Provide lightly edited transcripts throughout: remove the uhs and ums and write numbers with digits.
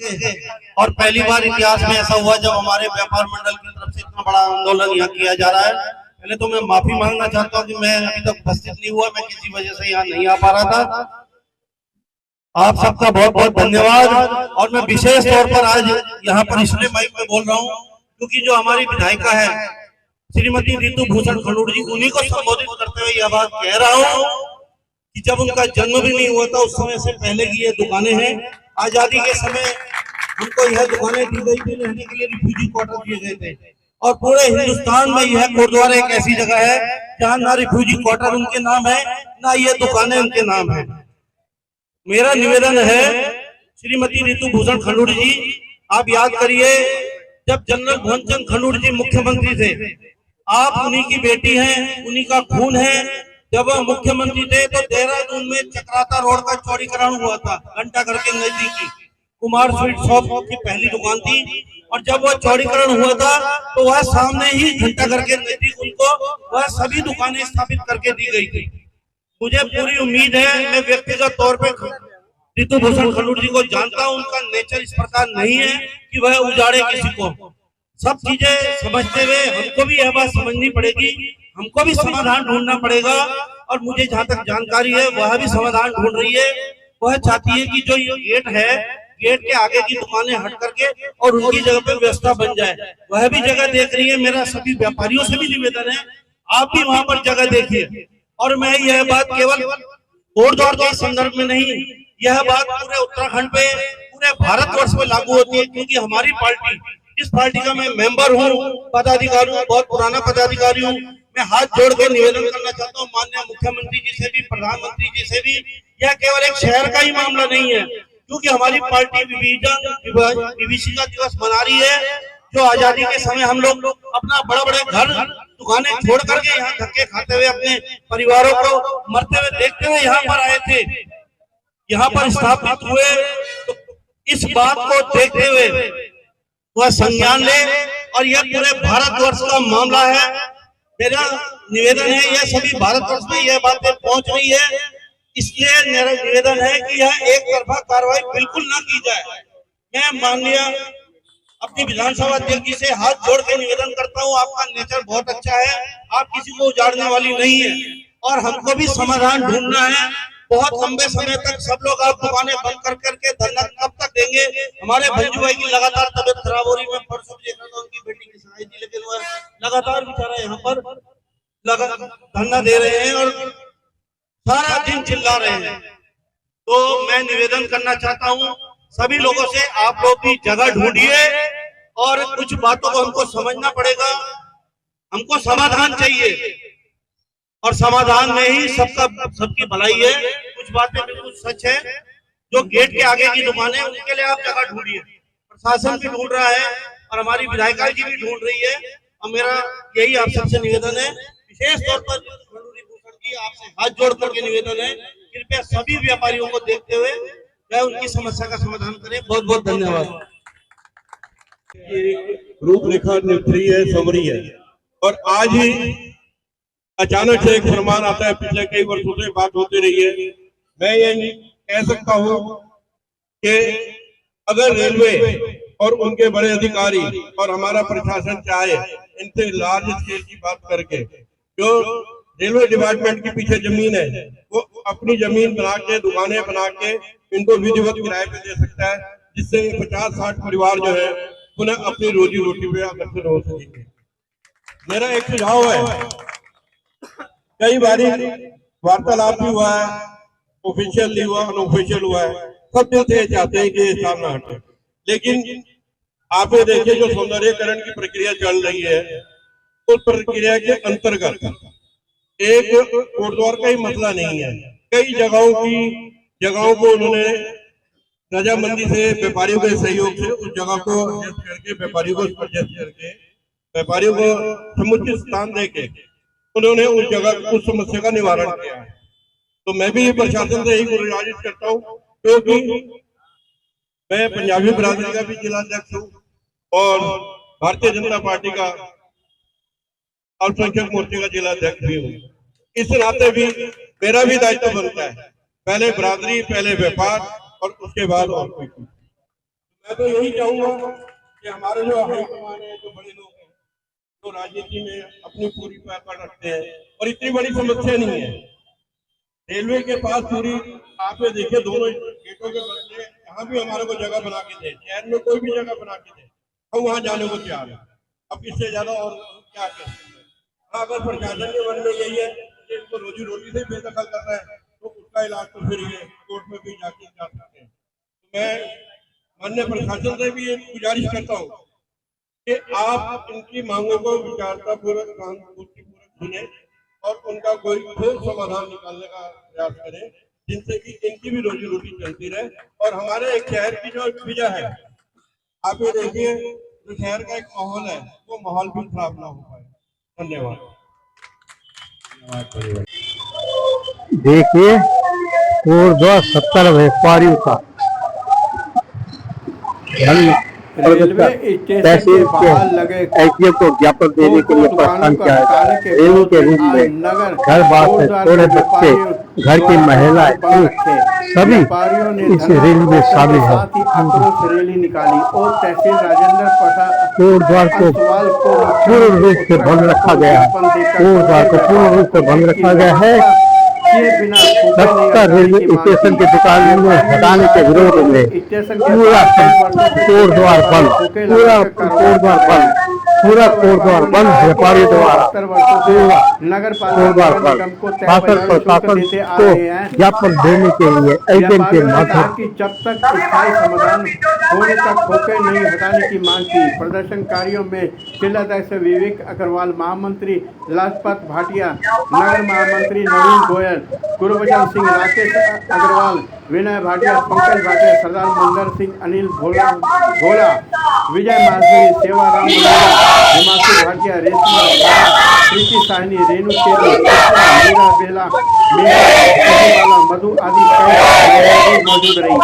और पहली बार इतिहास में ऐसा हुआ जब हमारे व्यापार मंडल की तरफ से इतना बड़ा आंदोलन यहाँ किया जा रहा है। पहले तो मैं माफी मांगना चाहता हूँ कि मैं अभी तक उपस्थित नहीं हुआ, मैं किसी वजह से यहाँ नहीं आ पा रहा था। आप सबका बहुत बहुत धन्यवाद। और मैं विशेष तौर पर आज यहाँ पर इसलिए माइक में बोल रहा हूँ क्योंकि जो हमारी विधायिका है श्रीमती रितु भूषण खंडूड़ी जी, उन्हीं को संबोधित करते हुए यह बात कह रहा हूँ कि जब उनका जन्म भी नहीं हुआ था उस समय से पहले की ये दुकानें हैं। आजादी के समय उनको यह दुकानें दी गई थी, रहने के लिए रिफ्यूजी क्वार्टर दिए गए थे। और पूरे हिंदुस्तान में यह गुरुद्वारा एक ऐसी जगह है जहाँ ना रिफ्यूजी क्वार्टर उनके नाम है, ना ये दुकानें उनके नाम है। मेरा निवेदन है श्रीमती रितु भूषण खंडूड़ी जी, आप याद करिए जब जनरल भुवनचंद खंडूड़ी जी मुख्यमंत्री थे, आप उन्हीं की बेटी हैं, उन्हीं का खून है। जब वह मुख्यमंत्री थे तो देहरादून में चक्राता रोड का चौड़ीकरण हुआ था, घंटाघर के नजदीकी कुमार स्वीट शॉप की पहली दुकान थी। और जब वह चौड़ीकरण हुआ था तो वह सामने ही घंटाघर के नजदीक उनको वह सभी दुकानें स्थापित करके दी गई थी। मुझे पूरी उम्मीद है, मैं व्यक्तिगत तौर पर रितु भूषण खंडूड़ी जी को जानता हूं, उनका नेचर इस प्रकार नहीं है कि वह उजाड़े किसी को। सब चीजें समझते हुए हमको भी यह बात समझनी पड़ेगी, हमको भी समाधान ढूंढना पड़ेगा। और मुझे जहाँ तक जानकारी है वह भी समाधान ढूंढ रही है। वह चाहती है कि जो ये गेट है, गेट के आगे की दुकानें हट करके और उनकी जगह पे व्यवस्था बन जाए, वह भी जगह देख रही है। मेरा सभी व्यापारियों से भी निवेदन है, आप भी वहां पर जगह देखिए। और मैं यह बात केवल कोटद्वार के संदर्भ में नहीं, यह बात पूरे उत्तराखंड पे, पूरे भारतवर्ष में लागू होती है, क्योंकि हमारी पार्टी, जिस पार्टी का मैं मेंबर हूँ, पदाधिकारी हूँ, बहुत पुराना पदाधिकारी हूँ, मैं हाथ जोड़ के निवेदन करना चाहता हूँ माननीय मुख्यमंत्री जी से भी, प्रधानमंत्री जी से भी, यह केवल एक शहर का ही मामला नहीं है, क्योंकि हमारी पार्टी विभीषिका दिवस मना रही है। जो आजादी के समय हम लोग अपना बड़े बड़े घर दुकानें छोड़ करके यहाँ धक्के खाते हुए अपने परिवारों को मरते हुए देखते हुए यहाँ पर आए थे, यहाँ पर स्थापित हुए। तो इस बात को देखते हुए वह संज्ञान ले, और यह पूरे भारतवर्ष का मामला है। मेरा निवेदन है यह सभी भारतवर्ष में यह बातें पहुंच रही है, इसलिए मेरा निवेदन है कि यह एक तरफा कार्रवाई बिल्कुल ना की जाए। मैं माननीय अपनी विधानसभा अध्यक्ष जी से हाथ जोड़ के निवेदन करता हूं, आपका नेचर बहुत अच्छा है, आप किसी को उजाड़ने वाली नहीं है, और हमको भी समाधान ढूंढना है। बहुत लंबे समय तक सब लोग आप दुकानें बंद कर करके धरना कब तक देंगे? हमारे भंजू भाई की लगातार तबियत खराब हो रही, मैं परसों देख रहा था उनकी बेटी की सगाई थी, लेकिन वह लगातार बेचारा यहाँ पर धरना दे रहे हैं और सारा दिन चिल्ला रहे हैं। तो मैं निवेदन करना चाहता हूँ सभी लोगों से, आप लोग भी जगह ढूंढिए, और कुछ बातों को हमको समझना पड़ेगा, हमको समाधान चाहिए, और समाधान में ही सबकी भलाई है। कुछ बातें बिल्कुल सच है, जो गेट के आगे की दुकान है उनके लिए आप जगह ढूंढिए, प्रशासन भी ढूंढ रहा है और हमारी विधायिका जी भी ढूंढ रही है। और मेरा यही आप सबसे निवेदन है, विशेष तौर पर आपसे हाथ जोड़ करके निवेदन है, कृपया सभी व्यापारियों को देखते हुए वह उनकी समस्या का समाधान करें। बहुत बहुत धन्यवाद। रूपरेखा निकली है, समरी है, और आज ही अचानक से एक फरमान आता है। पिछले कई वर्षों से बात होती रही है। मैं ये कह सकता हूँ कि अगर रेलवे और उनके बड़े अधिकारी और हमारा प्रशासन चाहे, इनसे लार्ज स्केल की बात करके, जो रेलवे डिपार्टमेंट के पीछे जमीन है वो अपनी जमीन बना के, दुकानें बना के इनको विधिवत किराए पे दे सकता है, जिससे 50-60 परिवार जो है उन्हें अपनी रोजी रोटी पे अग्रसर हो सकेंगे। मेरा एक सुझाव है, कई बार वार्तालाप भी हुआ है, ऑफिशियल भी हुआ, अनऑफिशियल हुआ है, सब दिल से चाहते हैं कि ये स्थान न हटे, लेकिन आप ये देखिए जो सौंदर्यीकरण की प्रक्रिया चल रही है, उस प्रक्रिया के अंतर्गत एक कोटद्वार का ही मसला नहीं है, कई जगहों को उन्होंने रजामंदी से, व्यापारियों के सहयोग से उस जगह को एडजस्ट करके, व्यापारियों को एडजस्ट करके, व्यापारियों को समुचित स्थान देके उन्होंने उस जगह, उस समस्या का निवारण किया है। तो मैं भी प्रशासन से यही गुजारिश करता हूँ, क्योंकि मैं पंजाबी बिरादरी का भी जिलाध्यक्ष हूँ और भारतीय जनता पार्टी का अल्पसंख्यक मोर्चे का जिलाध्यक्ष भी हूँ। इस नाते भी मेरा भी दायित्व बनता है, पहले बिरादरी, पहले व्यापार और उसके बाद और कोई। मैं तो यही चाहूंगा कि हमारे जो हाईकमान है, जो बड़े लोग हैं, जो राजनीति में अपनी पूरी पकड़ रखते हैं, और इतनी बड़ी समस्या नहीं है। रेलवे के पास पूरी, आप ये देखिए दोनों गेटों के बदले यहाँ भी हमारे को जगह बना के दे, शहर में कोई भी जगह बना के दे, हम वहां जाने को तैयार हैं। अब इससे ज्यादा और क्या कह सकते हैं। हाँ, अगर प्रशासन के मन में यही है कि इसको रोजी रोटी से बेदखल कर रहा है, तो उसका इलाज तो फिर ये कोर्ट में भी जाके जा सकते हैं। तो मैं माननीय प्रशासन से भी ये गुजारिश करता हूँ कि आप इनकी मांगों को विचारता पूर्वक, सहानुभूति पूर्वक सुने और उनका कोई ठोस समाधान निकालने का प्रयास करें, जिनसे कि इनकी भी रोजी रोटी चलती रहे और हमारे एक शहर की जो वजह है, आप ये देखिए, जो शहर का एक माहौल है, वो माहौल भी खराब ना हो पाए। धन्यवाद। देखिए, ऊर्ध्वा 70 व्यापारियों का रेलवे स्टेशन तहसील के के बाहर लगे एसडीएम को ज्ञापन देने के लिए प्रस्थान किया है। रैली के रूप में घर बार से थोड़े बच्चे, घर की महिलाएं, सभी इस रैली में शामिल है। आक्रोश रैली निकाली और तहसील राजेंद्र प्रसाद ऊर्ध्वार को पूर्ण रूप से बंद रखा गया है। ऊर्ध्वार को पूर्ण रूप से बंद रखा गया है। सत्तर रेलवे स्टेशन के दुकान में हटाने के विरोध में पूरा कोटद्वार बंद, पूरा कोटद्वार बंद, पूरा कोटद्वार बंद, व्यापारी द्वारा पूरा कोटद्वार बंद। शासन प्रशासन को ज्ञापन देने के लिए एजेंट के माध्यम की जब तक स्थायी समाधान होने तक खोखे नहीं हटाने की मांग की। प्रदर्शनकारियों में जिलाध्यक्ष विवेक अग्रवाल, महामंत्री लाजपत भाटिया, नगर महामंत्री नवीन गोयल, गुरबचन सिंह, राकेश अग्रवाल, विनय भाटिया, पंकज भाटिया, सरदार मंदर सिंह, अनिल भोला, विजय माधुरी, सेवाराम मनोहर, हिमांशु भाटिया, रेशमा, प्रीति साहनी, रेणु चेरी, मीरा बेला, मेघा, मधु आदि कई महिलाएं मौजूद रही।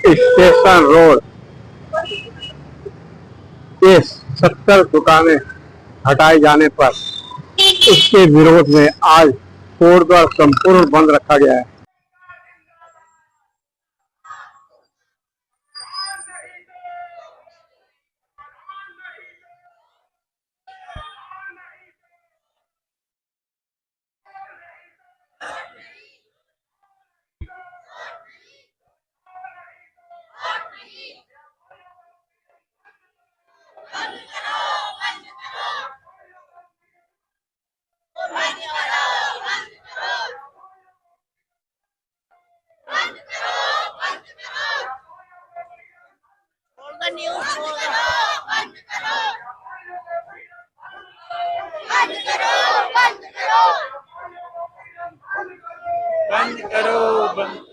स्टेशन रोड के 70 दुकानें हटाए जाने पर उसके विरोध में आज कोटद्वार संपूर्ण बंद रखा गया है। बंद करो, बंद।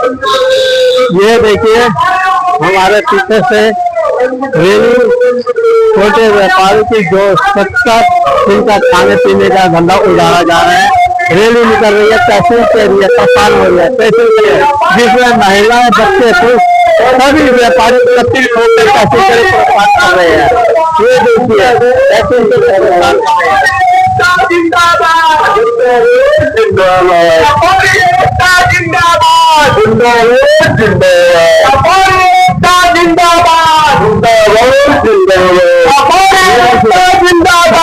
ये देखिए हमारे पीछे से रेलू छोटे व्यापारी की जो सत्तर इनका खाने पीने का धंधा उजाड़ा जा रहा है। रैली निकल रही है, तहसील के लिए प्रस्थान हो रही है, तहसील के जिसमें महिलाएं बच्चे सभी व्यापारी एकत्रित होकर तहसील के लिए प्रस्थान कर रहे हैं। ये देखिए तहसील के लिए प्रस्थान कर रहे हैं। जिंदाबाद जिंदाबाद जिंदाबाद जिंदाबाद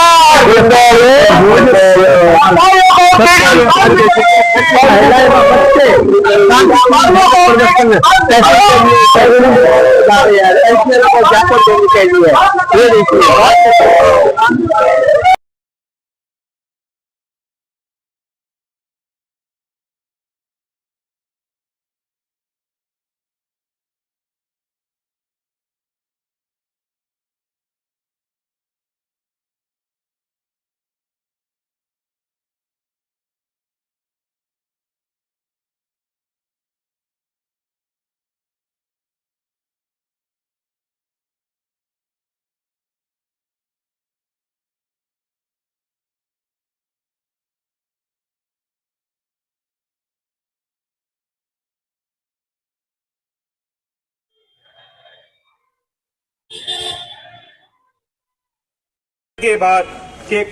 के बाद के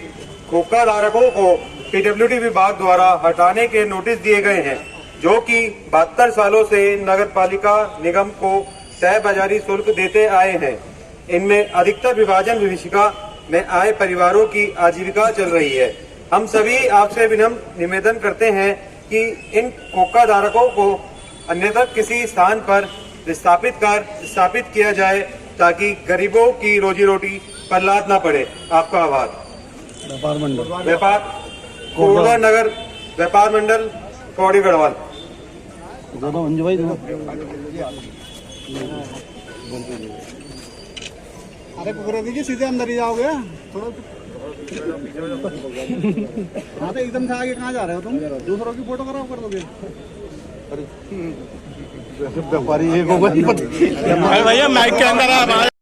खोखा धारकों को पीडब्ल्यूडी विभाग द्वारा हटाने के नोटिस दिए गए हैं, जो कि 72 सालों से नगर पालिका निगम को तय बाजारी शुल्क देते आए हैं। इनमें अधिकतर विभाजन विभीषिका में आए परिवारों की आजीविका चल रही है। हम सभी आपसे विनम्र निवेदन करते हैं कि इन खोखा धारकों को अन्यथा किसी स्थान पर स्थापित किया जाए, ताकि गरीबों की रोजी रोटी पर लाद न पड़े। आपका आभार। कोरबा नगर व्यापार मंडल पौड़ी गढ़वाल। अरे पकड़ दीजिए, सीधे अंदर ही जाओगे थोड़ा। हाँ तो एकदम से आगे कहाँ जा रहे हो तुम? दूसरों की फोटो खराब कर दोगे। व्यापारी एक भैया माइक के अंदर